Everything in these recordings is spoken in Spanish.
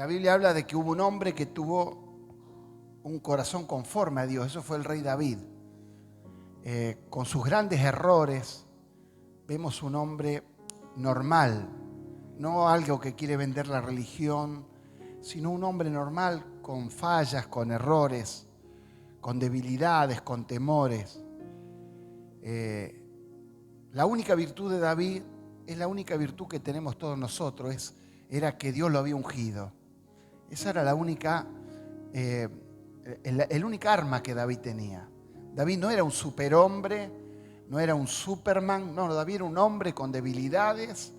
La Biblia habla de que hubo un hombre que tuvo un corazón conforme a Dios. Eso fue el rey David. Con sus grandes errores, vemos un hombre normal, no algo que quiere vender la religión, sino un hombre normal con fallas, con errores, con debilidades, con temores. La única virtud de David es la única virtud que tenemos todos nosotros, era que Dios lo había ungido. Esa era la única, el única arma que David tenía. David no era un superhombre, no era un Superman, no, David era un hombre con debilidades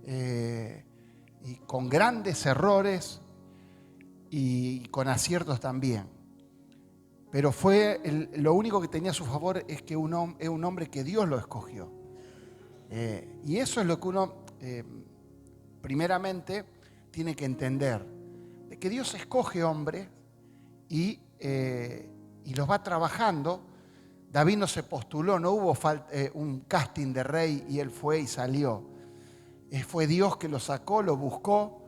y con grandes errores y con aciertos también. Pero lo único que tenía a su favor es que es un hombre que Dios lo escogió. Y eso es lo que uno primeramente tiene que entender, de que Dios escoge hombres y los va trabajando. David no se postuló, no hubo un casting de rey y él fue y salió. Fue Dios que lo sacó, lo buscó.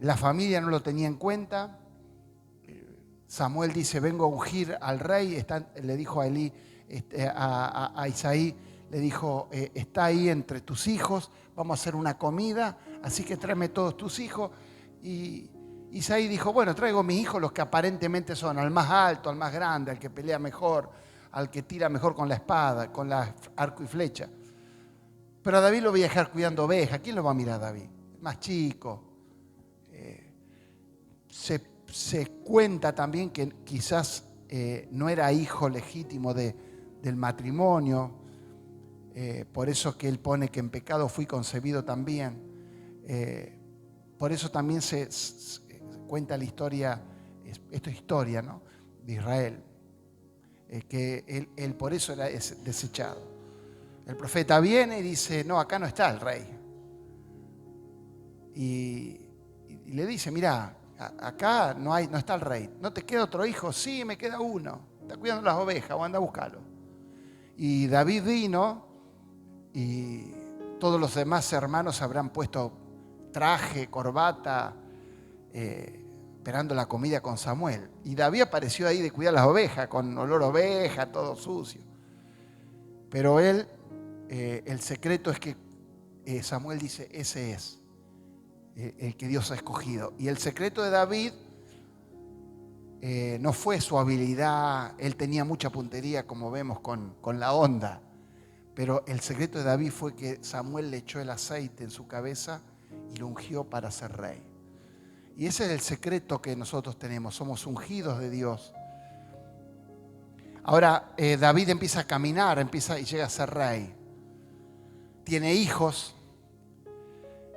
La familia no lo tenía en cuenta. Samuel dice, vengo a ungir al rey. Le dijo a Elí, a Isaí, le dijo, está ahí entre tus hijos, vamos a hacer una comida, así que tráeme todos tus hijos. Y Isaí dijo, bueno, traigo mis hijos, los que aparentemente son, al más alto, al más grande, al que pelea mejor, al que tira mejor con la espada, con la arco y flecha. Pero a David lo voy a dejar cuidando ovejas. ¿Quién lo va a mirar a David? El más chico. Se cuenta también que quizás no era hijo legítimo del matrimonio. Por eso que él pone que en pecado fui concebido también. Por eso también se cuenta la historia, esto es historia, ¿no?, de Israel, que él por eso era desechado. El profeta viene y dice, no, acá no está el rey. Y le dice, mirá, acá no está el rey. ¿No te queda otro hijo? Sí, me queda uno. Está cuidando las ovejas, o anda a buscarlo. Y David vino y todos los demás hermanos habrán puesto traje, corbata, esperando la comida con Samuel. Y David apareció ahí de cuidar las ovejas, con olor a oveja, todo sucio. Pero él, el secreto es que Samuel dice, ese es el que Dios ha escogido. Y el secreto de David no fue su habilidad, él tenía mucha puntería, como vemos con la onda. Pero el secreto de David fue que Samuel le echó el aceite en su cabeza y lo ungió para ser rey. Y ese es el secreto que nosotros tenemos, somos ungidos de Dios. Ahora David empieza a caminar, y llega a ser rey. Tiene hijos,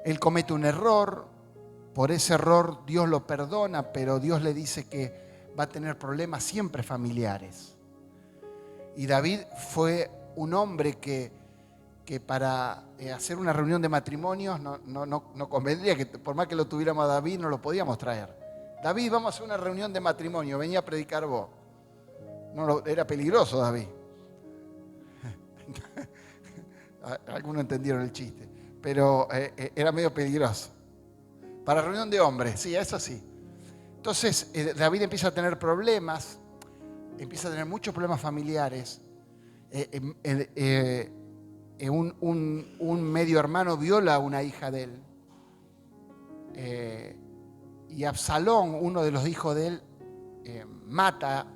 él comete un error, por ese error Dios lo perdona, pero Dios le dice que va a tener problemas siempre familiares. Y David fue un hombre que para hacer una reunión de matrimonios no convendría, que por más que lo tuviéramos a David no lo podíamos traer. David, vamos a hacer una reunión de matrimonio, venía a predicar vos. Era peligroso David. Algunos entendieron el chiste, pero era medio peligroso. Para reunión de hombres, sí, eso sí. Entonces David empieza a tener problemas, empieza a tener muchos problemas familiares. Un medio hermano viola a una hija de él. Y Absalón, uno de los hijos de él, mata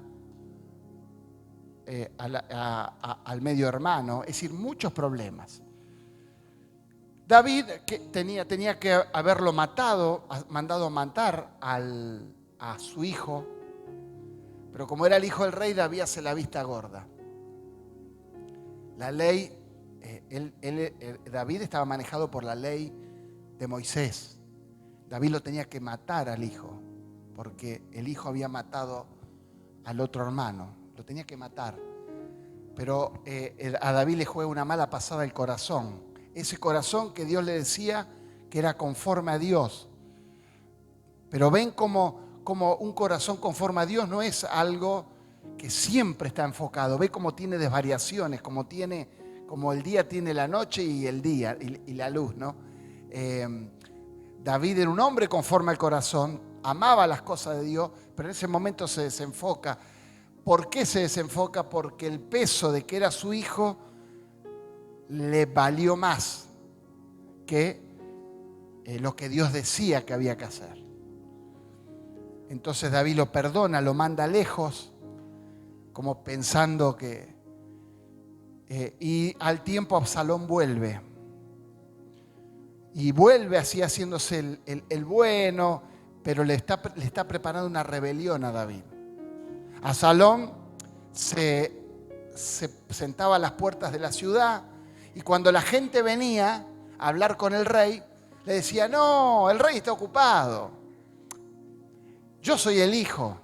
al medio hermano. Es decir, muchos problemas. David tenía que haberlo mandado matar a su hijo, pero como era el hijo del rey, David hace la vista gorda. La ley, David estaba manejado por la ley de Moisés. David lo tenía que matar al hijo, porque el hijo había matado al otro hermano. Lo tenía que matar. Pero a David le juega una mala pasada el corazón. Ese corazón que Dios le decía que era conforme a Dios. Pero ven como un corazón conforme a Dios no es algo que siempre está enfocado. Ve cómo tiene desvariaciones, como el día tiene la noche y el día y la luz, ¿no? David era un hombre conforme al corazón, amaba las cosas de Dios, pero en ese momento se desenfoca. ¿Por qué se desenfoca? Porque el peso de que era su hijo le valió más que lo que Dios decía que había que hacer. Entonces David lo perdona, lo manda lejos, como pensando que... y al tiempo Absalón vuelve. Y vuelve así haciéndose el bueno, pero le está preparando una rebelión a David. Absalón se sentaba a las puertas de la ciudad y cuando la gente venía a hablar con el rey, le decía, no, el rey está ocupado. Yo soy el hijo.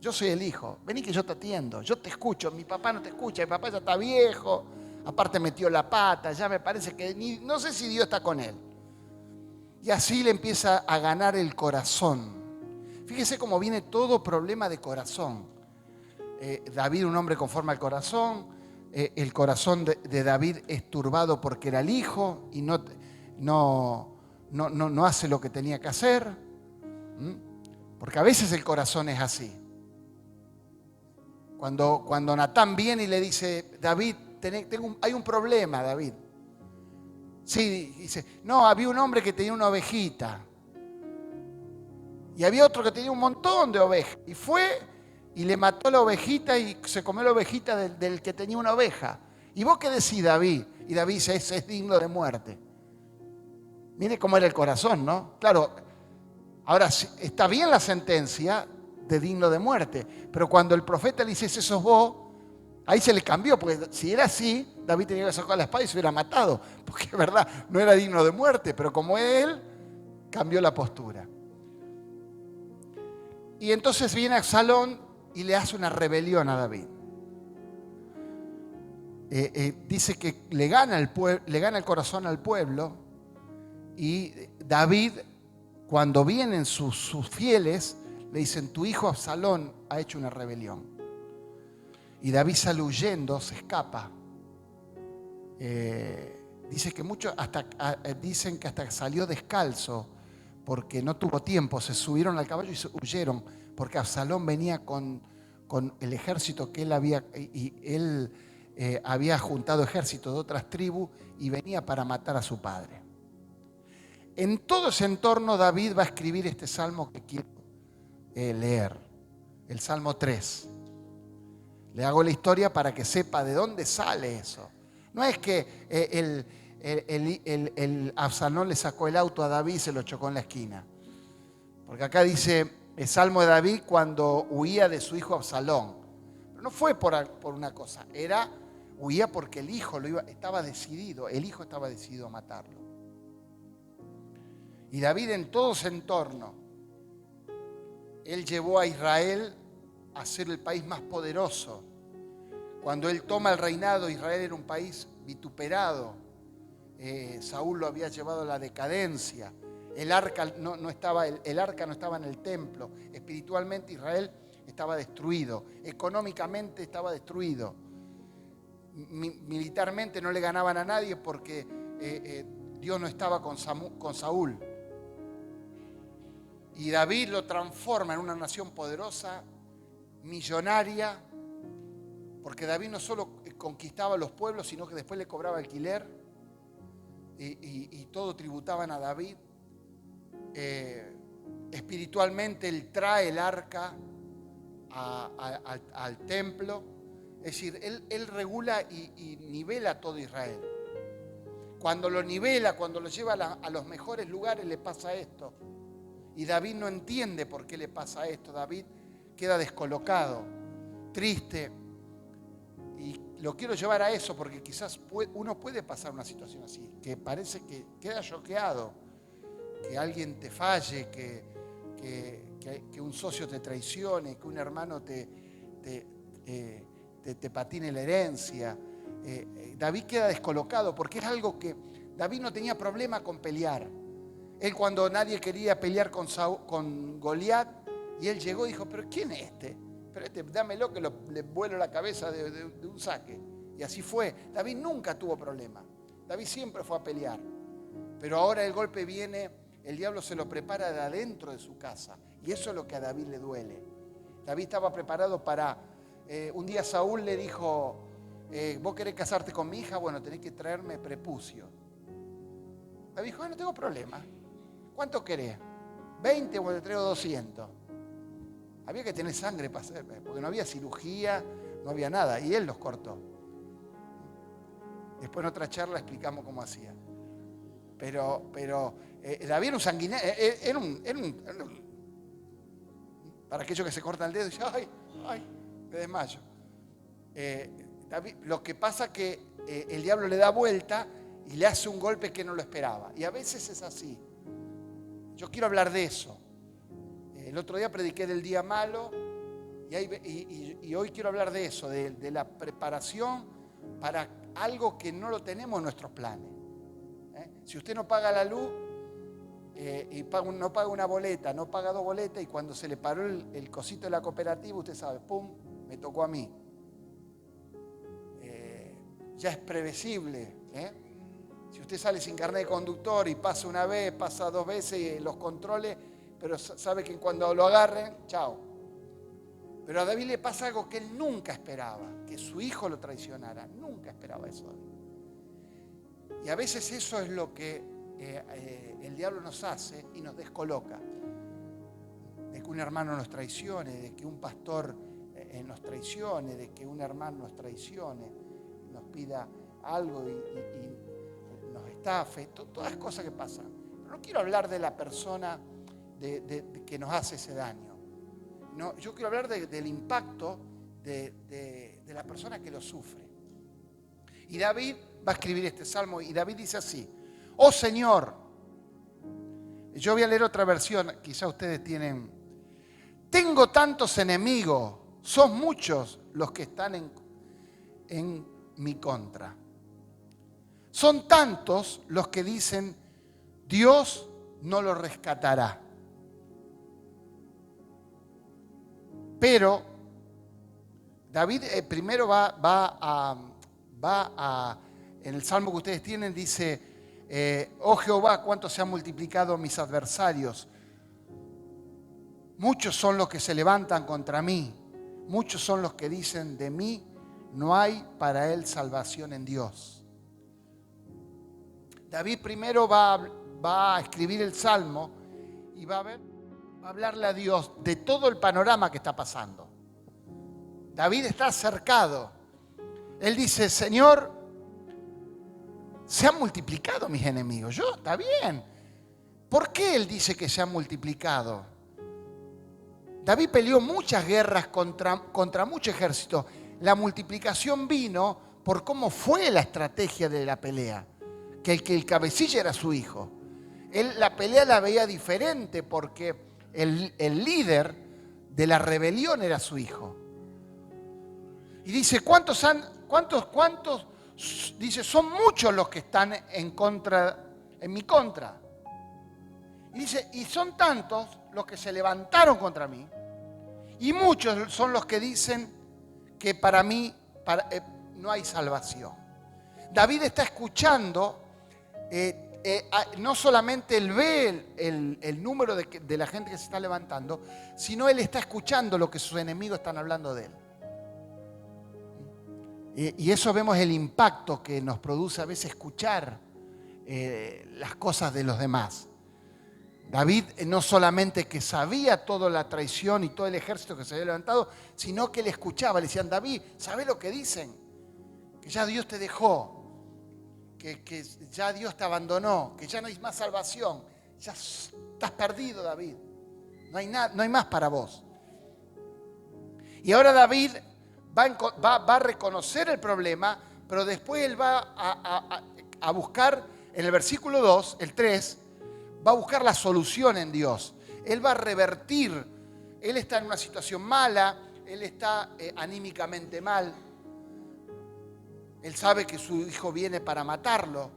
Yo soy el hijo. Vení que yo te atiendo. Yo te escucho. Mi papá no te escucha. Mi papá ya está viejo. Aparte metió la pata. Ya me parece que no sé si Dios está con él. Y así le empieza a ganar el corazón. Fíjese cómo viene todo problema de corazón. David, un hombre conforme al corazón. El corazón de David es turbado porque era el hijo y no hace lo que tenía que hacer. Porque a veces el corazón es así. Cuando Natán viene y le dice, David, hay un problema, David. Sí, dice, no, había un hombre que tenía una ovejita. Y había otro que tenía un montón de ovejas. Y fue y le mató la ovejita y se comió la ovejita del que tenía una oveja. ¿Y vos qué decís, David? Y David dice, ese es digno de muerte. Mire cómo era el corazón, ¿no? Claro, ahora está bien la sentencia de digno de muerte, pero cuando el profeta le dice, ese sos vos, ahí se le cambió, porque si era así, David tenía que sacar la espada y se hubiera matado, porque es verdad, no era digno de muerte, pero como él, cambió la postura. Y entonces viene Absalón y le hace una rebelión a David. Dice que le gana el corazón al pueblo y David, cuando vienen sus fieles, le dicen, tu hijo Absalón ha hecho una rebelión. Y David sale huyendo, se escapa. Dice que muchos dicen que hasta salió descalzo porque no tuvo tiempo, se subieron al caballo y se huyeron, porque Absalón venía con el ejército que él había juntado ejército de otras tribus y venía para matar a su padre. En todo ese entorno David va a escribir este salmo que quiero leer, el Salmo 3. Le hago la historia para que sepa de dónde sale eso. No es que el Absalón le sacó el auto a David y se lo chocó en la esquina. Porque acá dice el Salmo de David cuando huía de su hijo Absalón. Pero no fue por una cosa, huía porque el hijo estaba decidido a matarlo. Y David en todo ese entorno, él llevó a Israel a ser el país más poderoso. Cuando él toma el reinado, Israel era un país vituperado. Saúl lo había llevado a la decadencia. El arca no estaba en el templo. Espiritualmente Israel estaba destruido. Económicamente estaba destruido. Militarmente no le ganaban a nadie porque Dios no estaba con Saúl. Y David lo transforma en una nación poderosa, millonaria, porque David no solo conquistaba los pueblos, sino que después le cobraba alquiler y todo tributaban a David. Espiritualmente él trae el arca al templo. Es decir, él regula y nivela a todo Israel. Cuando lo nivela, cuando lo lleva a los mejores lugares, le pasa esto. Y David no entiende por qué le pasa esto. David queda descolocado, triste. Y lo quiero llevar a eso porque quizás uno puede pasar una situación así, que parece que queda choqueado, que alguien te falle, que un socio te traicione, que un hermano te patine la herencia. David queda descolocado porque es algo que David no tenía problema con pelear. Él cuando nadie quería pelear con Goliat, y él llegó y dijo, pero ¿quién es este? Pero dámelo que le vuelo la cabeza de un saque. Y así fue. David nunca tuvo problema. David siempre fue a pelear. Pero ahora el golpe viene, el diablo se lo prepara de adentro de su casa. Y eso es lo que a David le duele. David estaba preparado para... un día Saúl le dijo, ¿vos querés casarte con mi hija? Bueno, tenés que traerme prepucio. David dijo, no tengo problema. ¿Cuánto querés? 20 o te traigo 200. Había que tener sangre para hacer, porque no había cirugía, no había nada. Y él los cortó. Después en otra charla explicamos cómo hacía. Pero David era un sanguinario, para aquellos que se cortan el dedo y dicen, ay, me desmayo. David, lo que pasa es que el diablo le da vuelta y le hace un golpe que no lo esperaba. Y a veces es así. Yo quiero hablar de eso. El otro día prediqué del día malo y hoy quiero hablar de eso, de la preparación para algo que no lo tenemos en nuestros planes. Si usted no paga la luz y no paga una boleta, no paga 2 boletas y cuando se le paró el cosito de la cooperativa, usted sabe, ¡pum!, me tocó a mí. Ya es previsible. Si usted sale sin carnet de conductor y pasa una vez, pasa 2 veces y los controles, pero sabe que cuando lo agarren, chao. Pero a David le pasa algo que él nunca esperaba, que su hijo lo traicionara. Nunca esperaba eso, David. Y a veces eso es lo que el diablo nos hace y nos descoloca. De que un hermano nos traicione, de que un pastor nos traicione, de que un hermano nos traicione, nos pida algo y nos estafe, todas las cosas que pasan. Pero no quiero hablar de la persona de que nos hace ese daño. No, yo quiero hablar del impacto de la persona que lo sufre. Y David va a escribir este salmo y David dice así: oh Señor, yo voy a leer otra versión, quizá ustedes tienen, tengo tantos enemigos, son muchos los que están en mi contra. Son tantos los que dicen, Dios no lo rescatará. Pero David primero en el salmo que ustedes tienen, dice, oh Jehová, cuánto se han multiplicado mis adversarios. Muchos son los que se levantan contra mí. Muchos son los que dicen de mí, no hay para él salvación en Dios. David primero va a escribir el salmo y va a hablarle a Dios de todo el panorama que está pasando. David está acercado. Él dice, Señor, se han multiplicado mis enemigos. Está bien. ¿Por qué él dice que se han multiplicado? David peleó muchas guerras contra mucho ejército. La multiplicación vino por cómo fue la estrategia de la pelea. Que el cabecilla era su hijo. Él la pelea la veía diferente porque el líder de la rebelión era su hijo. Y dice, ¿cuántos? Dice, son muchos los que están en mi contra. Y dice, y son tantos los que se levantaron contra mí. Y muchos son los que dicen que para mí no hay salvación. David está escuchando, no solamente él ve el número de la gente que se está levantando, sino él está escuchando lo que sus enemigos están hablando de él. Y eso vemos el impacto que nos produce a veces escuchar las cosas de los demás. David no solamente que sabía toda la traición y todo el ejército que se había levantado, sino que le escuchaba, le decían, David, ¿sabés lo que dicen? Que ya Dios te dejó, que ya Dios te abandonó, que ya no hay más salvación, ya estás perdido, David, no hay más para vos. Y ahora David va a reconocer el problema, pero después él va a buscar, en el versículo 2, el 3, va a buscar la solución en Dios. Él va a revertir. Él está en una situación mala, él está anímicamente mal. Él sabe que su hijo viene para matarlo.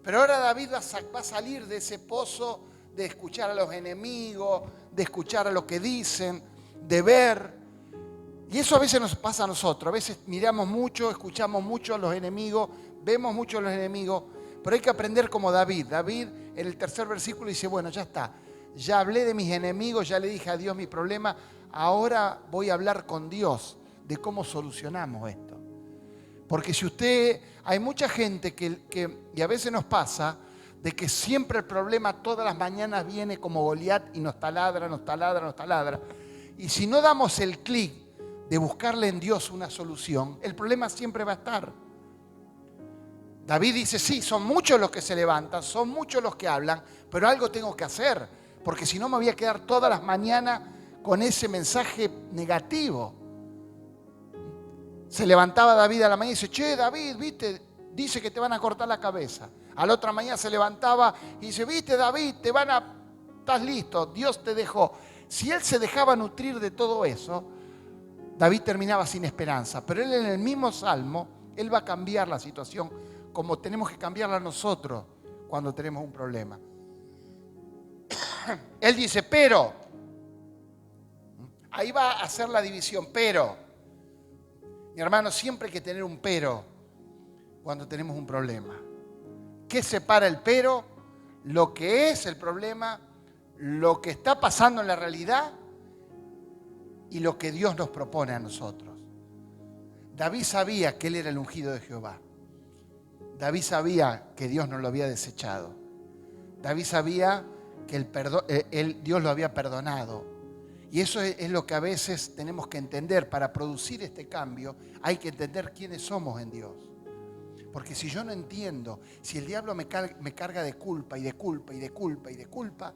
Pero ahora David va a salir de ese pozo de escuchar a los enemigos, de escuchar a lo que dicen, de ver. Y eso a veces nos pasa a nosotros. A veces miramos mucho, escuchamos mucho a los enemigos, vemos mucho a los enemigos, Pero hay que aprender como David. David en el 3er versículo dice, bueno, ya está. Ya hablé de mis enemigos, ya le dije a Dios mi problema. Ahora voy a hablar con Dios de cómo solucionamos esto. Porque si hay mucha gente y a veces nos pasa, de que siempre el problema todas las mañanas viene como Goliat y nos taladra, nos taladra, nos taladra. Y si no damos el clic de buscarle en Dios una solución, el problema siempre va a estar. David dice, sí, son muchos los que se levantan, son muchos los que hablan, pero algo tengo que hacer, porque si no me voy a quedar todas las mañanas con ese mensaje negativo. Se levantaba David a la mañana y dice, che, David, viste, dice que te van a cortar la cabeza. A la otra mañana se levantaba y dice, viste, David, estás listo, Dios te dejó. Si él se dejaba nutrir de todo eso, David terminaba sin esperanza. Pero él en el mismo salmo, él va a cambiar la situación como tenemos que cambiarla nosotros cuando tenemos un problema. Él dice, pero, ahí va a hacer la división, pero, mi hermano, siempre hay que tener un pero cuando tenemos un problema. ¿Qué separa el pero? Lo que es el problema, lo que está pasando en la realidad y lo que Dios nos propone a nosotros. David sabía que él era el ungido de Jehová. David sabía que Dios no lo había desechado. David sabía que Dios lo había perdonado. Y eso es lo que a veces tenemos que entender. Para producir este cambio hay que entender quiénes somos en Dios. Porque si yo no entiendo, si el diablo me carga de culpa y de culpa y de culpa y de culpa,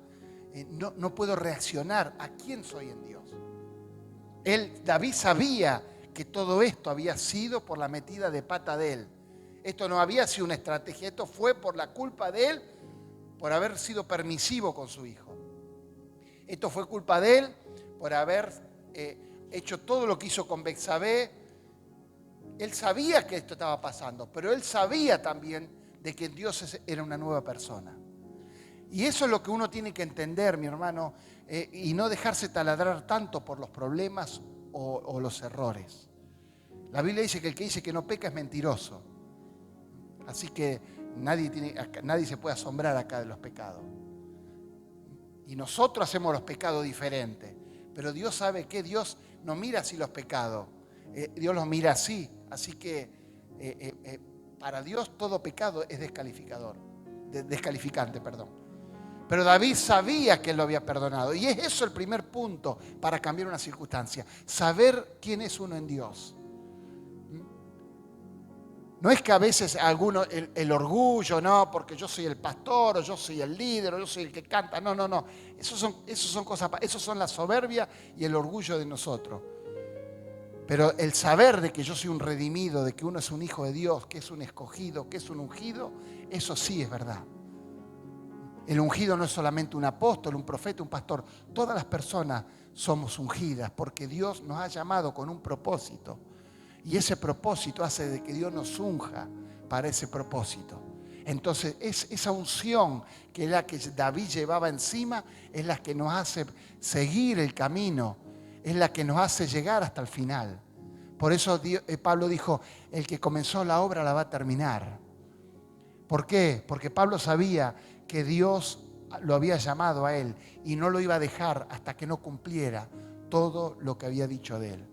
no puedo reaccionar a quién soy en Dios. David sabía que todo esto había sido por la metida de pata de él. Esto no había sido una estrategia, esto fue por la culpa de él, por haber sido permisivo con su hijo. Esto fue culpa de él por haber hecho todo lo que hizo con Betsabé. Él sabía que esto estaba pasando, pero él sabía también de que Dios era una nueva persona. Y eso es lo que uno tiene que entender, mi hermano, y no dejarse taladrar tanto por los problemas o los errores. La Biblia dice que el que dice que no peca es mentiroso. Así que nadie se puede asombrar acá de los pecados. Y nosotros hacemos los pecados diferentes. Pero Dios sabe que Dios no mira así los pecados. Dios los mira así. Así que para Dios todo pecado es descalificante. Pero David sabía que él lo había perdonado. Y es eso el primer punto para cambiar una circunstancia. Saber quién es uno en Dios. No es que a veces el orgullo, no, porque yo soy el pastor, o yo soy el líder, o yo soy el que canta. No. Esos son cosas, esos son la soberbia y el orgullo de nosotros. Pero el saber de que yo soy un redimido, de que uno es un hijo de Dios, que es un escogido, que es un ungido, eso sí es verdad. El ungido no es solamente un apóstol, un profeta, un pastor. Todas las personas somos ungidas porque Dios nos ha llamado con un propósito. Y ese propósito hace de que Dios nos unja para ese propósito. Entonces, esa unción que es la que David llevaba encima, es la que nos hace seguir el camino, es la que nos hace llegar hasta el final. Por eso Pablo dijo, el que comenzó la obra la va a terminar. ¿Por qué? Porque Pablo sabía que Dios lo había llamado a él y no lo iba a dejar hasta que no cumpliera todo lo que había dicho de él.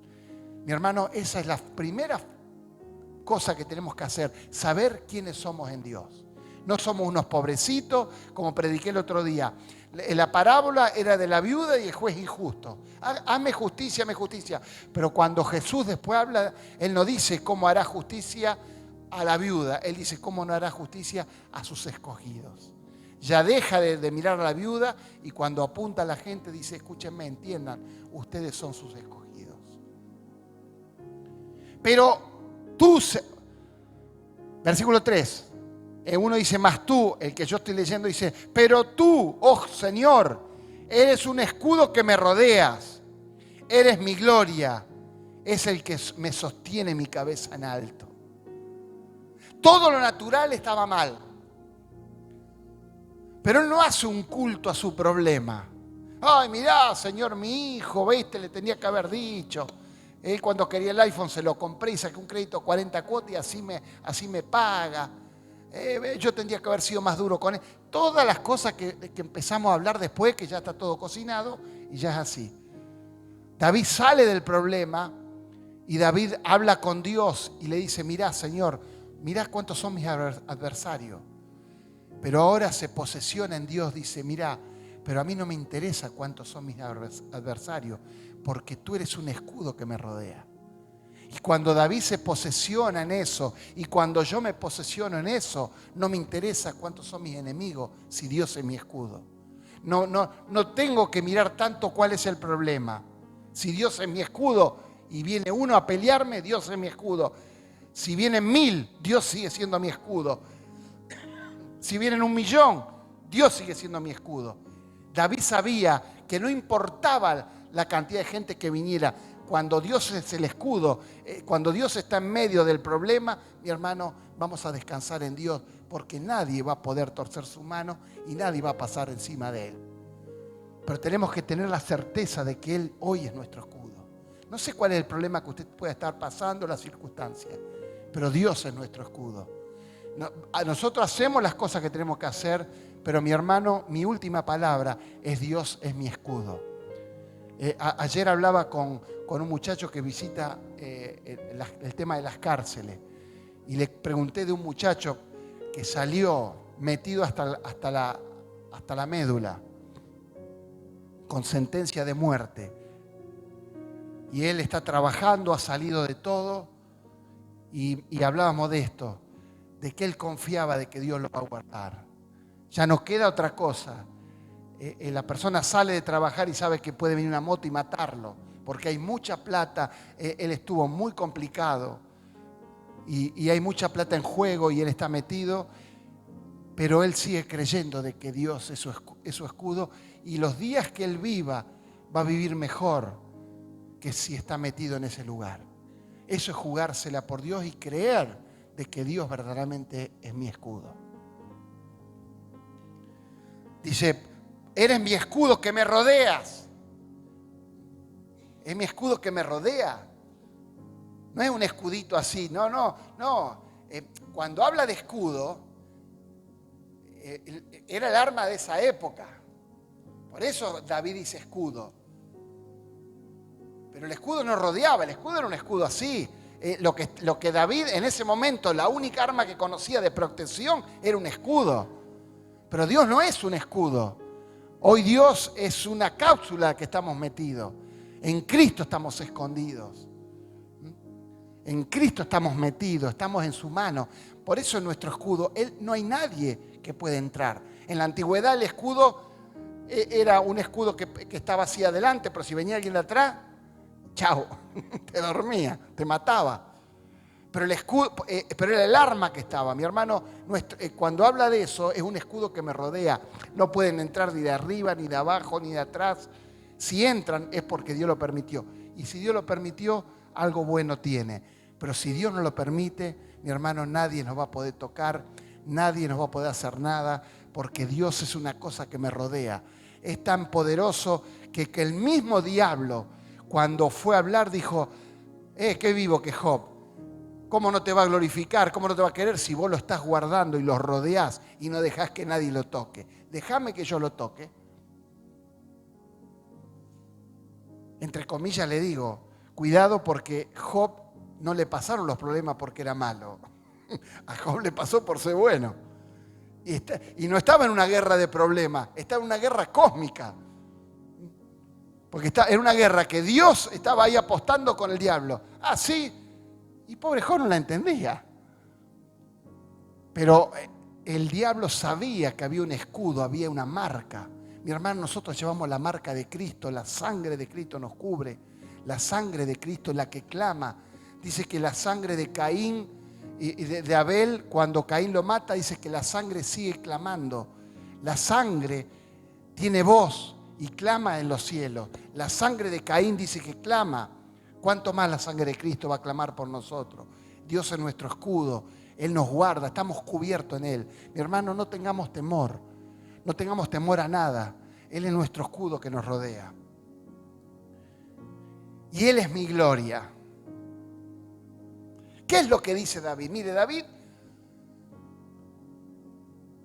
Mi hermano, esa es la primera cosa que tenemos que hacer, saber quiénes somos en Dios. No somos unos pobrecitos, como prediqué el otro día. La parábola era de la viuda y el juez injusto. Hazme justicia, hazme justicia. Pero cuando Jesús después habla, Él no dice cómo hará justicia a la viuda. Él dice cómo no hará justicia a sus escogidos. Ya deja de mirar a la viuda y cuando apunta a la gente dice, escúchenme, entiendan, ustedes son sus escogidos. Pero tú, versículo 3, uno dice, más tú, el que yo estoy leyendo dice, pero tú, oh Señor, eres un escudo que me rodeas, eres mi gloria, es el que me sostiene mi cabeza en alto. Todo lo natural estaba mal, pero él no hace un culto a su problema. Ay, mirá, Señor, mi hijo, ¿viste? Le tenía que haber dicho. Él cuando quería el iPhone se lo compré y saqué un crédito 40 cuotas y así me paga. yo tendría que haber sido más duro con él. Todas las cosas que empezamos a hablar después, que ya está todo cocinado y ya es así. David sale del problema y David habla con Dios y le dice, mirá, Señor, mirá cuántos son mis adversarios. Pero ahora se posesiona en Dios, dice, mirá, pero a mí no me interesa cuántos son mis adversarios, porque tú eres un escudo que me rodea. Y cuando David se posesiona en eso, y cuando yo me posesiono en eso, no me interesa cuántos son mis enemigos, si Dios es mi escudo. No tengo que mirar tanto cuál es el problema. Si Dios es mi escudo y viene uno a pelearme, Dios es mi escudo. Si vienen 1000, Dios sigue siendo mi escudo. Si vienen 1.000.000, Dios sigue siendo mi escudo. David sabía que no importaba la cantidad de gente que viniera. Cuando Dios es el escudo, cuando Dios está en medio del problema, mi hermano, vamos a descansar en Dios, porque nadie va a poder torcer su mano y nadie va a pasar encima de Él. Pero tenemos que tener la certeza de que Él hoy es nuestro escudo. No sé cuál es el problema que usted pueda estar pasando, las circunstancias, pero Dios es nuestro escudo. Nosotros hacemos las cosas que tenemos que hacer, pero mi hermano, mi última palabra es Dios es mi escudo. Ayer hablaba con un muchacho que visita el tema de las cárceles y le pregunté de un muchacho que salió metido hasta la médula con sentencia de muerte y él está trabajando, ha salido de todo y hablábamos de esto, de que él confiaba de que Dios lo va a guardar. Ya no queda otra cosa. La persona sale de trabajar y sabe que puede venir una moto y matarlo, porque hay mucha plata. Él estuvo muy complicado y hay mucha plata en juego y él está metido, pero él sigue creyendo de que Dios es su escudo y los días que él viva va a vivir mejor que si está metido en ese lugar. Eso es jugársela por Dios y creer de que Dios verdaderamente es mi escudo. Dice, eres mi escudo que me rodeas. Es mi escudo que me rodea. No es un escudito así, no. Cuando habla de escudo, era el arma de esa época. Por eso David dice escudo. Pero el escudo no rodeaba, el escudo era un escudo así. Lo que David en ese momento, la única arma que conocía de protección era un escudo. Pero Dios no es un escudo. Hoy Dios es una cápsula que estamos metidos. En Cristo estamos escondidos. En Cristo estamos metidos, estamos en su mano. Por eso es nuestro escudo. No hay nadie que pueda entrar. En la antigüedad el escudo era un escudo que estaba hacia adelante, pero si venía alguien de atrás, chao, te dormía, te mataba. Pero el escudo, pero era el arma que estaba. Mi hermano, cuando habla de eso, es un escudo que me rodea. No pueden entrar ni de arriba, ni de abajo, ni de atrás. Si entran es porque Dios lo permitió. Y si Dios lo permitió, algo bueno tiene. Pero si Dios no lo permite, mi hermano, nadie nos va a poder tocar, nadie nos va a poder hacer nada, porque Dios es una cosa que me rodea. Es tan poderoso que el mismo diablo, cuando fue a hablar, dijo, qué vivo que Job. ¿Cómo no te va a glorificar? ¿Cómo no te va a querer si vos lo estás guardando y lo rodeás y no dejás que nadie lo toque? Déjame que yo lo toque. Entre comillas le digo, cuidado porque Job no le pasaron los problemas porque era malo. A Job le pasó por ser bueno. Y no estaba en una guerra de problemas, estaba en una guerra cósmica. Porque era una guerra que Dios estaba ahí apostando con el diablo. Ah, sí. Y pobre Job no la entendía. Pero el diablo sabía que había un escudo, había una marca. Mi hermano, nosotros llevamos la marca de Cristo, la sangre de Cristo nos cubre. La sangre de Cristo es la que clama. Dice que la sangre de Caín y de Abel, cuando Caín lo mata, dice que la sangre sigue clamando. La sangre tiene voz y clama en los cielos. La sangre de Caín dice que clama. ¿Cuánto más la sangre de Cristo va a clamar por nosotros? Dios es nuestro escudo. Él nos guarda, estamos cubiertos en Él. Mi hermano, no tengamos temor. No tengamos temor a nada. Él es nuestro escudo que nos rodea. Y Él es mi gloria. ¿Qué es lo que dice David? Mire, David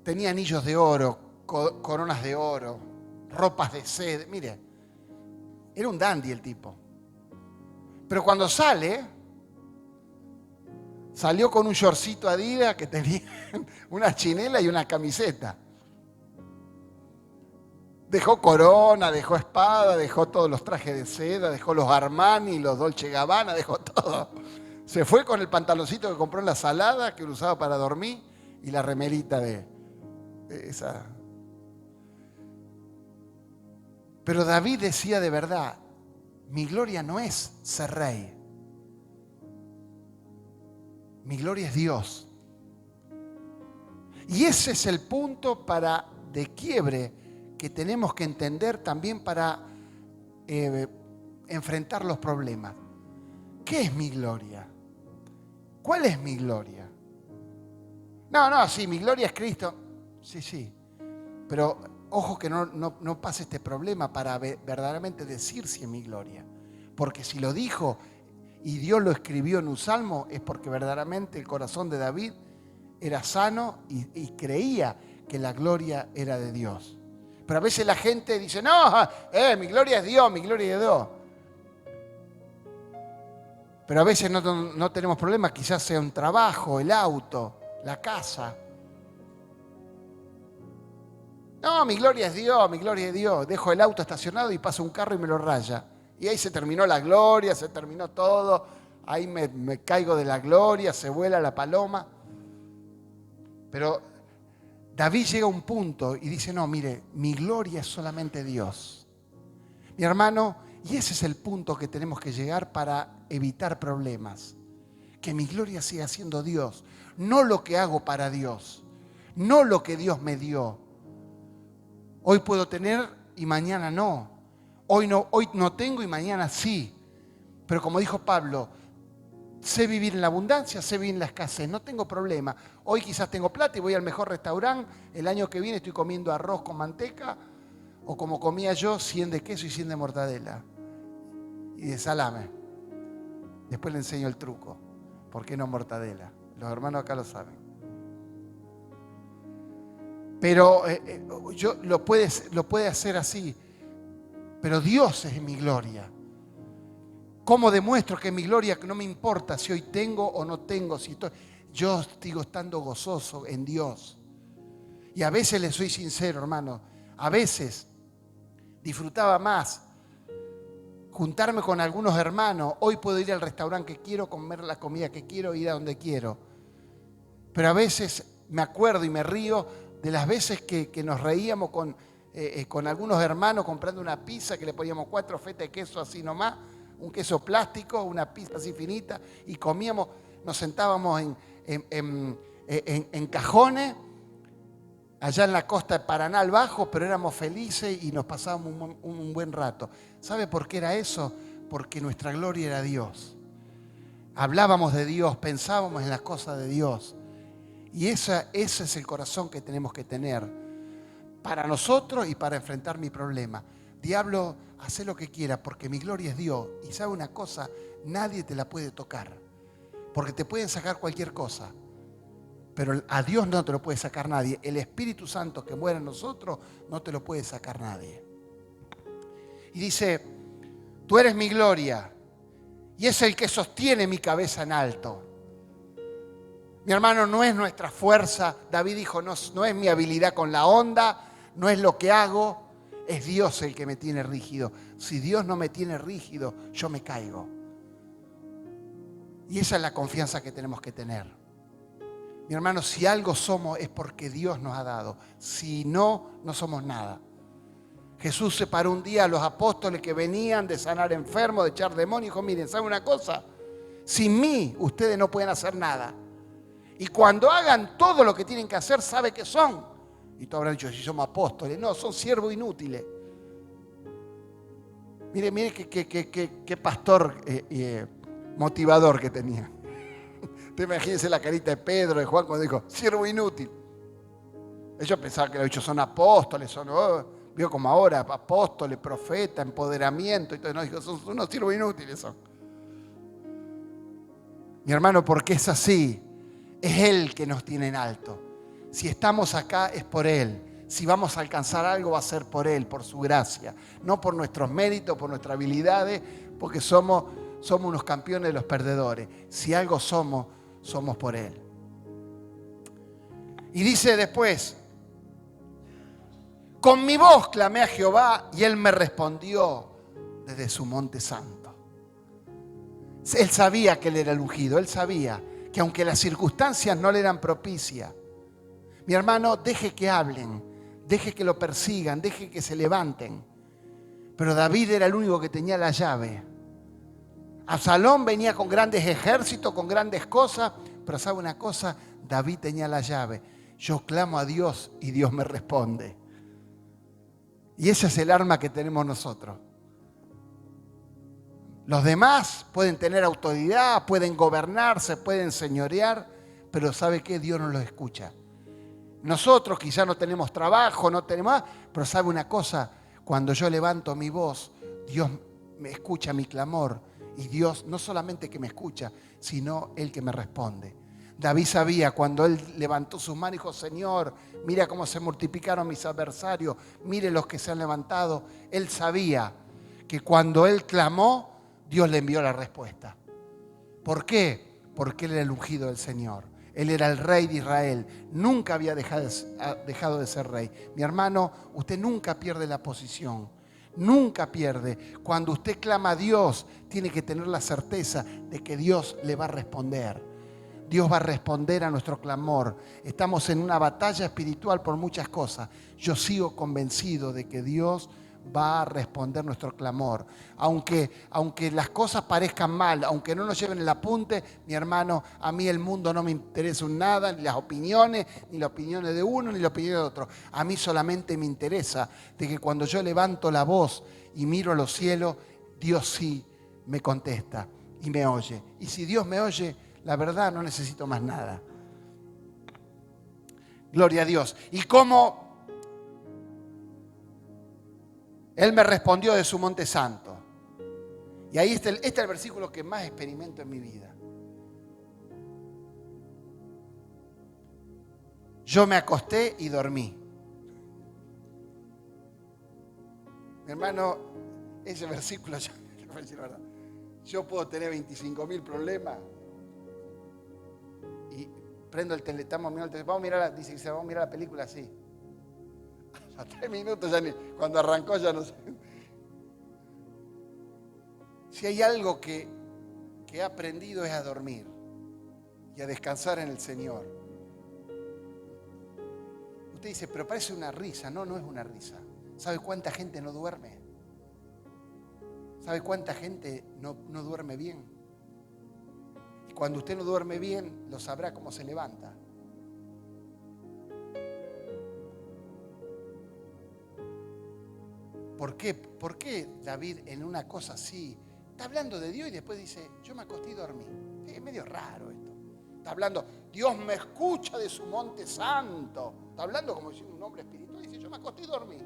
tenía anillos de oro, coronas de oro, ropas de seda. Mire, era un dandy el tipo. Pero cuando salió con un shortcito Adidas que tenía una chinela y una camiseta. Dejó corona, dejó espada, dejó todos los trajes de seda, dejó los Armani, los Dolce Gabbana, dejó todo. Se fue con el pantaloncito que compró en la Salada, que lo usaba para dormir, y la remerita de esa. Pero David decía de verdad, mi gloria no es ser rey. Mi gloria es Dios. Y ese es el punto de quiebre que tenemos que entender también para enfrentar los problemas. ¿Qué es mi gloria? ¿Cuál es mi gloria? No, sí, mi gloria es Cristo. Sí. Pero ojo que no pase este problema para verdaderamente decir si es mi gloria. Porque si lo dijo y Dios lo escribió en un salmo, es porque verdaderamente el corazón de David era sano y creía que la gloria era de Dios. Pero a veces la gente dice, no, mi gloria es Dios, mi gloria es Dios. Pero a veces no tenemos problemas, quizás sea un trabajo, el auto, la casa. No, mi gloria es Dios, mi gloria es Dios. Dejo el auto estacionado y pasa un carro y me lo raya. Y ahí se terminó la gloria, se terminó todo. Ahí me caigo de la gloria, se vuela la paloma. Pero David llega a un punto y dice, no, mire, mi gloria es solamente Dios. Mi hermano, y ese es el punto que tenemos que llegar para evitar problemas. Que mi gloria siga siendo Dios, no lo que hago para Dios, no lo que Dios me dio. Hoy puedo tener y mañana no. Hoy no tengo y mañana sí. Pero como dijo Pablo, sé vivir en la abundancia, sé vivir en la escasez, no tengo problema. Hoy quizás tengo plata y voy al mejor restaurante. El año que viene estoy comiendo arroz con manteca o como comía yo, 100 de queso y 100 de mortadela y de salame. Después le enseño el truco. ¿Por qué no mortadela? Los hermanos acá lo saben. Pero yo lo puede hacer así. Pero Dios es mi gloria. ¿Cómo demuestro que mi gloria no me importa si hoy tengo o no tengo? Yo sigo estando gozoso en Dios. Y a veces les soy sincero, hermano. A veces disfrutaba más juntarme con algunos hermanos. Hoy puedo ir al restaurante que quiero, comer la comida que quiero, ir a donde quiero. Pero a veces me acuerdo y me río de las veces que nos reíamos con algunos hermanos comprando una pizza que le poníamos 4 fetas de queso así nomás, un queso plástico, una pizza así finita, y comíamos, nos sentábamos en cajones, allá en la costa de Paraná al Bajo, pero éramos felices y nos pasábamos un buen rato. ¿Sabe por qué era eso? Porque nuestra gloria era Dios. Hablábamos de Dios, pensábamos en las cosas de Dios. Y ese es el corazón que tenemos que tener para nosotros y para enfrentar mi problema. Diablo, haz lo que quiera porque mi gloria es Dios. Y sabe una cosa, nadie te la puede tocar. Porque te pueden sacar cualquier cosa. Pero a Dios no te lo puede sacar nadie. El Espíritu Santo que muere en nosotros no te lo puede sacar nadie. Y dice, tú eres mi gloria y es el que sostiene mi cabeza en alto. Mi hermano, no es nuestra fuerza. David dijo, no es mi habilidad con la onda, no es lo que hago, es Dios el que me tiene rígido. Si Dios no me tiene rígido, yo me caigo. Y esa es la confianza que tenemos que tener. Mi hermano, si algo somos es porque Dios nos ha dado. Si no, no somos nada. Jesús separó un día a los apóstoles que venían de sanar enfermos, de echar demonios. Dijo, miren, ¿saben una cosa? Sin mí, ustedes no pueden hacer nada. Y cuando hagan todo lo que tienen que hacer, ¿sabe qué son? Y tú habrás dicho, si somos apóstoles. No, son siervos inútiles. Mire qué pastor motivador que tenía. Te imagínense la carita de Pedro, de Juan, cuando dijo, siervo inútil. Ellos pensaban que los dichos son apóstoles, vio como ahora, apóstoles, profetas, empoderamiento. Y todo. No, dijo, son unos siervos inútiles. Son. Mi hermano, porque es así. Es Él que nos tiene en alto. Si estamos acá es por Él. Si vamos a alcanzar algo va a ser por Él, por su gracia. No por nuestros méritos, por nuestras habilidades, porque somos unos campeones de los perdedores. Si algo somos por Él. Y dice después, con mi voz clamé a Jehová y Él me respondió desde su monte santo. Él sabía que Él era el ungido. Él sabía que aunque las circunstancias no le eran propicias, mi hermano, deje que hablen, deje que lo persigan, deje que se levanten. Pero David era el único que tenía la llave. Absalón venía con grandes ejércitos, con grandes cosas, pero ¿sabe una cosa? David tenía la llave. Yo clamo a Dios y Dios me responde. Y ese es el arma que tenemos nosotros. Los demás pueden tener autoridad, pueden gobernarse, pueden señorear, pero ¿sabe qué? Dios no los escucha. Nosotros quizá no tenemos trabajo, no tenemos, pero ¿sabe una cosa? Cuando yo levanto mi voz, Dios me escucha mi clamor. Y Dios no solamente que me escucha, sino Él que me responde. David sabía cuando él levantó sus manos y dijo, Señor, mira cómo se multiplicaron mis adversarios, mire los que se han levantado. Él sabía que cuando él clamó, Dios le envió la respuesta. ¿Por qué? Porque él era el ungido del Señor. Él era el rey de Israel. Nunca había dejado de ser rey. Mi hermano, usted nunca pierde la posición. Nunca pierde. Cuando usted clama a Dios, tiene que tener la certeza de que Dios le va a responder. Dios va a responder a nuestro clamor. Estamos en una batalla espiritual por muchas cosas. Yo sigo convencido de que Dios va a responder nuestro clamor. Aunque las cosas parezcan mal, aunque no nos lleven el apunte, mi hermano, a mí el mundo no me interesa en nada, ni las opiniones de uno, ni las opiniones de otro. A mí solamente me interesa de que cuando yo levanto la voz y miro a los cielos, Dios sí me contesta y me oye. Y si Dios me oye, la verdad no necesito más nada. Gloria a Dios. Y como Él me respondió de su monte santo. Y ahí está este es el versículo que más experimento en mi vida. Yo me acosté y dormí. Mi hermano, ese versículo, yo puedo tener 25.000 problemas y prendo el teléfono, estamos mirando el teléfono, vamos a mirar la película así. A 3 minutos ya cuando arrancó ya no sé. Si hay algo que he aprendido es a dormir y a descansar en el Señor. Usted dice, pero parece una risa. No, no es una risa. ¿Sabe cuánta gente no duerme? ¿Sabe cuánta gente no duerme bien? Y cuando usted no duerme bien, lo sabrá cómo se levanta. ¿Por qué? ¿Por qué David en una cosa así está hablando de Dios y después dice, yo me acosté y dormí? Es medio raro esto. Está hablando, Dios me escucha de su monte santo. Está hablando como siendo un hombre espiritual y dice, yo me acosté y dormí.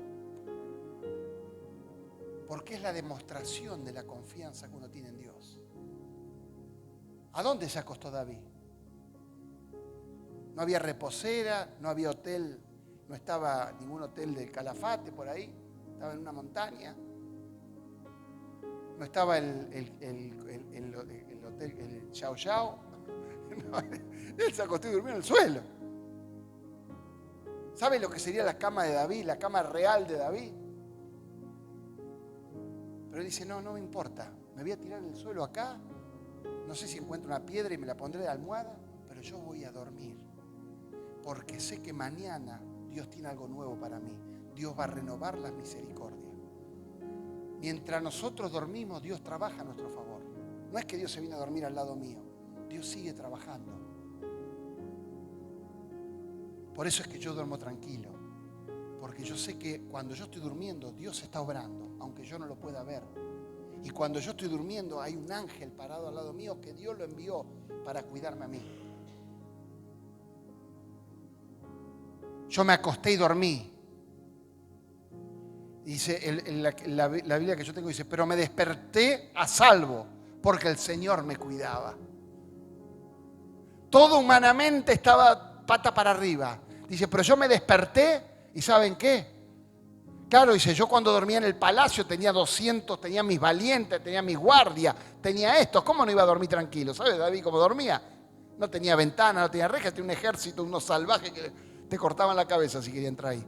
Porque es la demostración de la confianza que uno tiene en Dios. ¿A dónde se acostó David? No había reposera, no había hotel, no estaba ningún hotel del Calafate por ahí. Estaba en una montaña. No estaba el hotel, el Chao Chao. No, él se acostó y durmió en el suelo. ¿Sabe lo que sería la cama de David, la cama real de David? Pero él dice, no me importa. Me voy a tirar en el suelo acá. No sé si encuentro una piedra y me la pondré de almohada, pero yo voy a dormir. Porque sé que mañana Dios tiene algo nuevo para mí. Dios va a renovar las misericordias. Mientras nosotros dormimos, Dios trabaja a nuestro favor. No es que Dios se viene a dormir al lado mío. Dios sigue trabajando. Por eso es que yo duermo tranquilo. Porque yo sé que cuando yo estoy durmiendo, Dios está obrando, aunque yo no lo pueda ver. Y cuando yo estoy durmiendo, hay un ángel parado al lado mío que Dios lo envió para cuidarme a mí. Yo me acosté y dormí. Dice la Biblia que yo tengo, dice, pero me desperté a salvo porque el Señor me cuidaba. Todo humanamente estaba pata para arriba. Dice, pero yo me desperté y ¿saben qué? Claro, dice, yo cuando dormía en el palacio tenía 200, tenía mis valientes, tenía mis guardias, tenía esto. ¿Cómo no iba a dormir tranquilo? ¿Sabes, David, cómo dormía? No tenía ventana, no tenía rejas, tenía un ejército, unos salvajes que te cortaban la cabeza si quería entrar ahí.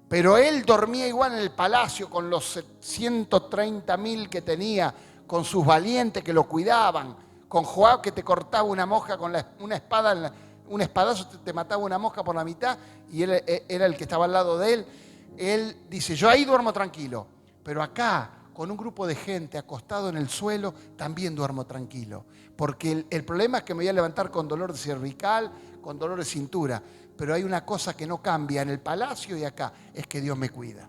Pero él dormía igual en el palacio con los 130.000 que tenía, con sus valientes que lo cuidaban, con Joab que te cortaba una mosca con una espada, un espadazo te mataba una mosca por la mitad y él era el que estaba al lado de él. Él dice, yo ahí duermo tranquilo, pero acá, con un grupo de gente acostado en el suelo, también duermo tranquilo. Porque el problema es que me voy a levantar con dolor de cervical, con dolor de cintura. Pero hay una cosa que no cambia en el palacio y acá, es que Dios me cuida.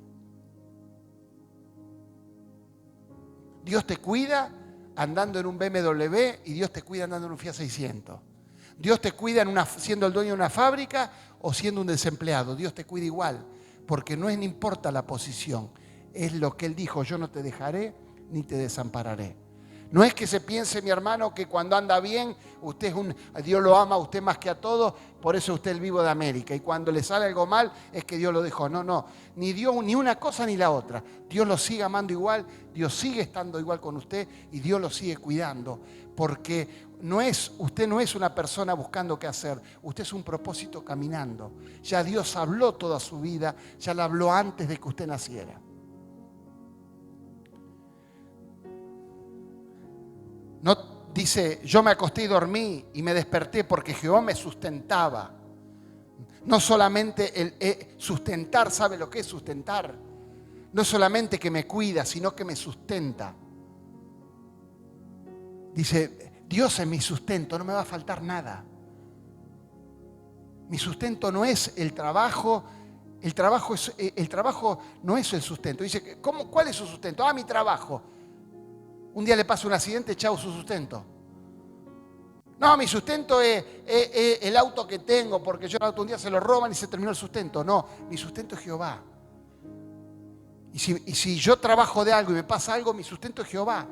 Dios te cuida andando en un BMW y Dios te cuida andando en un Fiat 600. Dios te cuida siendo el dueño de una fábrica o siendo un desempleado. Dios te cuida igual, porque no importa la posición. Es lo que Él dijo, yo no te dejaré ni te desampararé. No es que se piense, mi hermano, que cuando anda bien, Dios lo ama a usted más que a todos, por eso usted es el vivo de América. Y cuando le sale algo mal, es que Dios lo dejó. No, ni Dios ni una cosa ni la otra. Dios lo sigue amando igual, Dios sigue estando igual con usted y Dios lo sigue cuidando. Porque usted no es una persona buscando qué hacer, usted es un propósito caminando. Ya Dios habló toda su vida, ya la habló antes de que usted naciera. No dice, yo me acosté y dormí y me desperté porque Jehová me sustentaba. No solamente sustentar, ¿sabe lo que es sustentar? No solamente que me cuida, sino que me sustenta. Dice, Dios es mi sustento, no me va a faltar nada. Mi sustento no es el trabajo no es el sustento. Dice, ¿cuál es su sustento? Mi trabajo. Un día le pasa un accidente, chau, su sustento. No, mi sustento es el auto que tengo, porque yo el auto un día se lo roban y se terminó el sustento. No, mi sustento es Jehová. Y si yo trabajo de algo y me pasa algo, mi sustento es Jehová.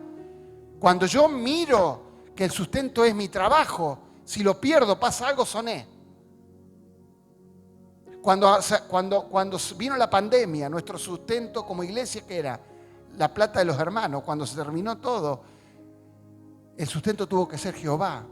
Cuando yo miro que el sustento es mi trabajo, si lo pierdo, pasa algo, soné. Cuando vino la pandemia, nuestro sustento como iglesia, ¿qué era? La plata de los hermanos. Cuando se terminó todo, el sustento tuvo que ser Jehová.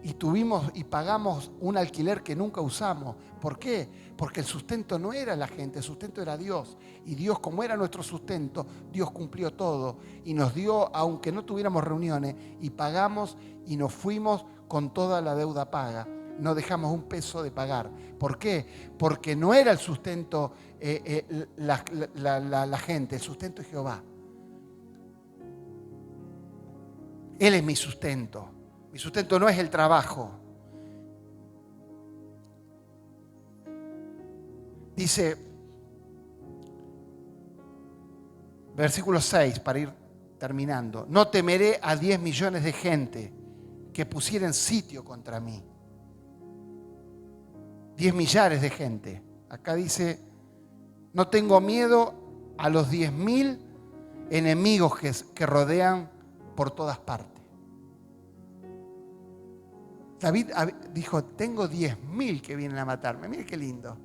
Y pagamos un alquiler que nunca usamos. ¿Por qué? Porque el sustento no era la gente, el sustento era Dios. Y Dios, como era nuestro sustento, Dios cumplió todo. Y nos dio, aunque no tuviéramos reuniones, y pagamos y nos fuimos con toda la deuda paga. No dejamos un peso de pagar. ¿Por qué? Porque no era el sustento la gente, el sustento es Jehová. Él es mi sustento. Mi sustento no es el trabajo. Dice, versículo 6, para ir terminando. No temeré a 10 millones de gente que pusieran sitio contra mí. 10 millares de gente. Acá dice, no tengo miedo a los 10.000 enemigos que rodean por todas partes. David dijo, tengo 10.000 que vienen a matarme. Mire qué lindo.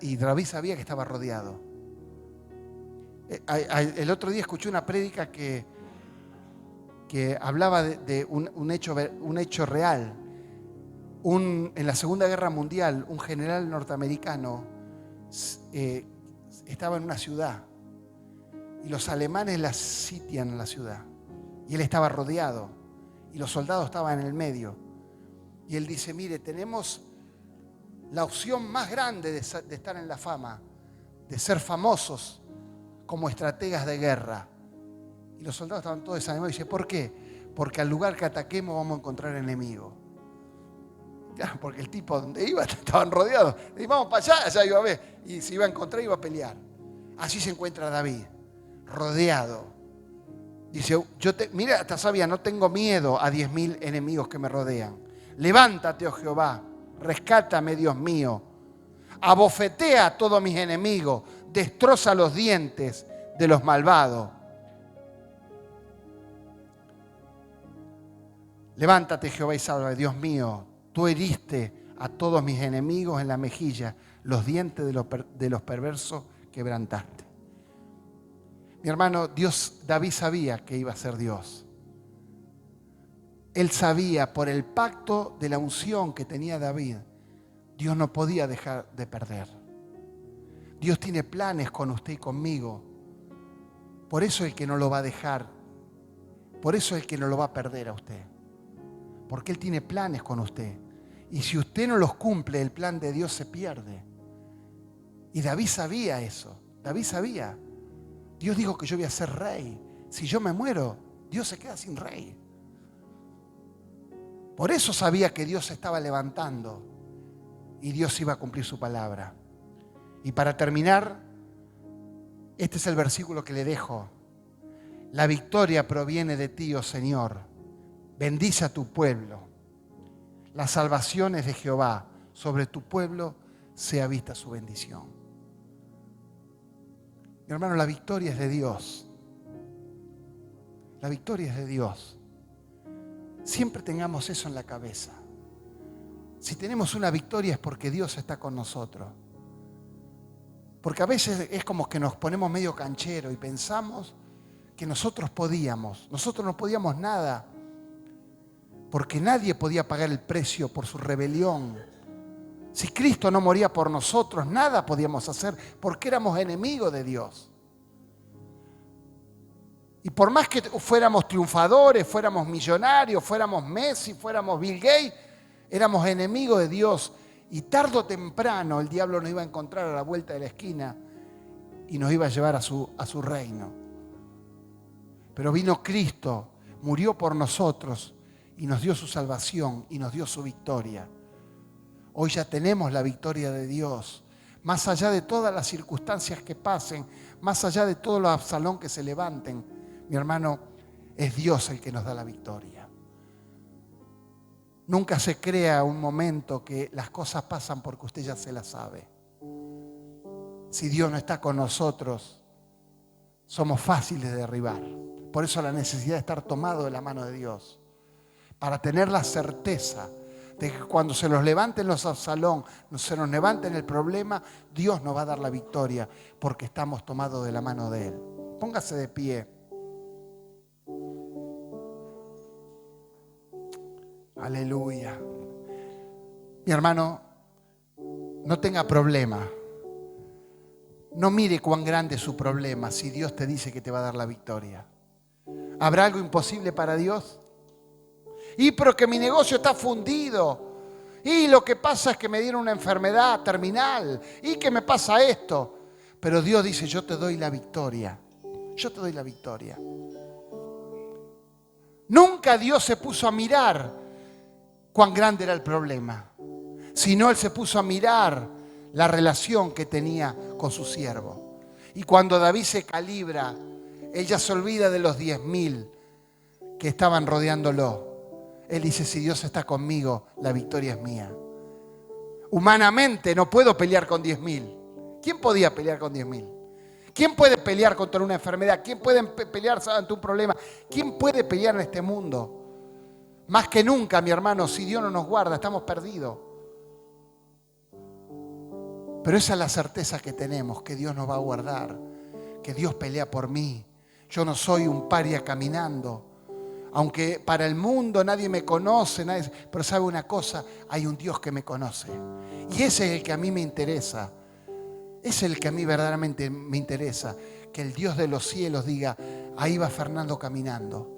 Y David sabía que estaba rodeado. El otro día escuché una prédica que hablaba de un hecho real. En la Segunda Guerra Mundial, un general norteamericano estaba en una ciudad y los alemanes la sitian en la ciudad. Y él estaba rodeado y los soldados estaban en el medio. Y él dice, mire, tenemos la opción más grande de estar en la fama, de ser famosos como estrategas de guerra. Y los soldados estaban todos desanimados. Y dice, ¿por qué? Porque al lugar que ataquemos vamos a encontrar enemigos. Claro, porque el tipo donde iba estaban rodeados. Y vamos para allá, allá iba a ver. Y si iba a encontrar, iba a pelear. Así se encuentra David, rodeado. Dice, mira, hasta sabía, no tengo miedo a 10.000 enemigos que me rodean. Levántate, oh Jehová, rescátame, Dios mío. Abofetea a todos mis enemigos, destroza los dientes de los malvados. Levántate, Jehová, y salva. Dios mío, tú heriste a todos mis enemigos en la mejilla, los dientes de los perversos quebrantaste. Mi hermano, David sabía que iba a ser Dios. Él sabía, por el pacto de la unción que tenía David, Dios no podía dejar de perder. Dios tiene planes con usted y conmigo. Por eso es el que no lo va a dejar. Por eso es el que no lo va a perder a usted. Porque Él tiene planes con usted. Y si usted no los cumple, el plan de Dios se pierde. Y David sabía eso. David sabía. Dios dijo que yo voy a ser rey. Si yo me muero, Dios se queda sin rey. Por eso sabía que Dios se estaba levantando y Dios iba a cumplir su palabra. Y para terminar, este es el versículo que le dejo. La victoria proviene de ti, oh Señor. Bendice a tu pueblo. La salvación es de Jehová. Sobre tu pueblo sea vista su bendición. Mi hermano, la victoria es de Dios. La victoria es de Dios. Siempre tengamos eso en la cabeza. Si tenemos una victoria es porque Dios está con nosotros. Porque a veces es como que nos ponemos medio canchero y pensamos que nosotros no podíamos nada, porque nadie podía pagar el precio por su rebelión. Si Cristo no moría por nosotros, nada podíamos hacer, porque éramos enemigos de Dios. Y por más que fuéramos triunfadores, fuéramos millonarios, fuéramos Messi, fuéramos Bill Gates, éramos enemigos de Dios. Y tarde o temprano el diablo nos iba a encontrar a la vuelta de la esquina y nos iba a llevar a su reino. Pero vino Cristo, murió por nosotros y nos dio su salvación y nos dio su victoria. Hoy ya tenemos la victoria de Dios. Más allá de todas las circunstancias que pasen, más allá de todos los Absalón que se levanten, mi hermano, es Dios el que nos da la victoria. Nunca se crea un momento que las cosas pasan porque usted ya se las sabe. Si Dios no está con nosotros, somos fáciles de derribar. Por eso la necesidad de estar tomado de la mano de Dios. Para tener la certeza de que cuando se nos levanten los Absalón, se nos levanten el problema, Dios nos va a dar la victoria porque estamos tomados de la mano de Él. Póngase de pie. Aleluya. Mi hermano, no tenga problema. No mire cuán grande es su problema si Dios te dice que te va a dar la victoria. ¿Habrá algo imposible para Dios? Pero que mi negocio está fundido. Y lo que pasa es que me dieron una enfermedad terminal. Y que me pasa esto. Pero Dios dice, yo te doy la victoria. Yo te doy la victoria. Nunca Dios se puso a mirar cuán grande era el problema, sino Él se puso a mirar la relación que tenía con su siervo. Y cuando David se calibra, Él ya se olvida de los 10.000 que estaban rodeándolo. Él dice, si Dios está conmigo, la victoria es mía. Humanamente no puedo pelear con 10.000. ¿Quién podía pelear con 10.000? ¿Quién puede pelear contra una enfermedad? ¿Quién puede pelear ante un problema? ¿Quién puede pelear en este mundo? Más que nunca, mi hermano, si Dios no nos guarda, estamos perdidos. Pero esa es la certeza que tenemos, que Dios nos va a guardar, que Dios pelea por mí. Yo no soy un paria caminando. Aunque para el mundo nadie me conoce, pero sabe una cosa, hay un Dios que me conoce. Y ese es el que a mí me interesa. Ese es el que a mí verdaderamente me interesa. Que el Dios de los cielos diga, ahí va Fernando caminando.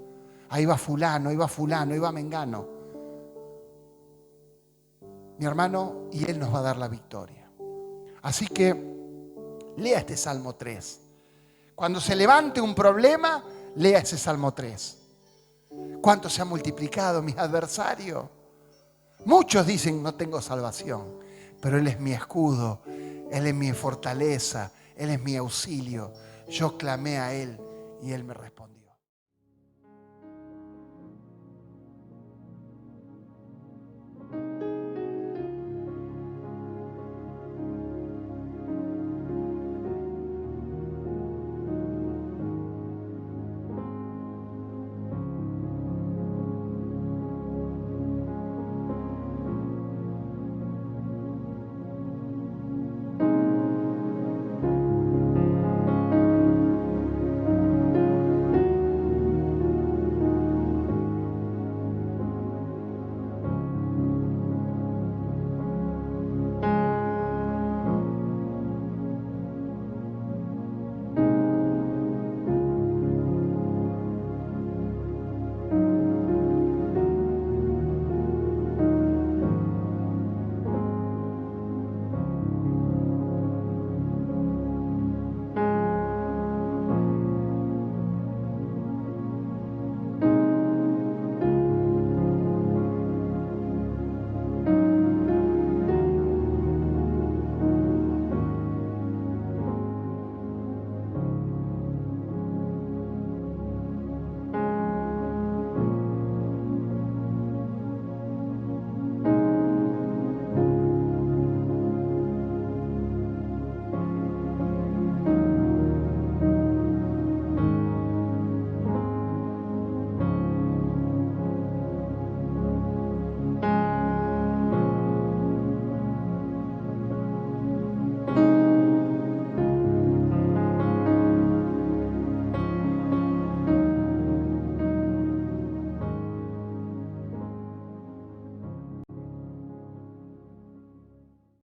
Ahí va fulano, ahí va mengano. Mi hermano, y Él nos va a dar la victoria. Así que lea este Salmo 3. Cuando se levante un problema, lea ese Salmo 3. ¿Cuánto se ha multiplicado mis adversarios? Muchos dicen, no tengo salvación, pero Él es mi escudo, Él es mi fortaleza, Él es mi auxilio. Yo clamé a Él y Él me respondió.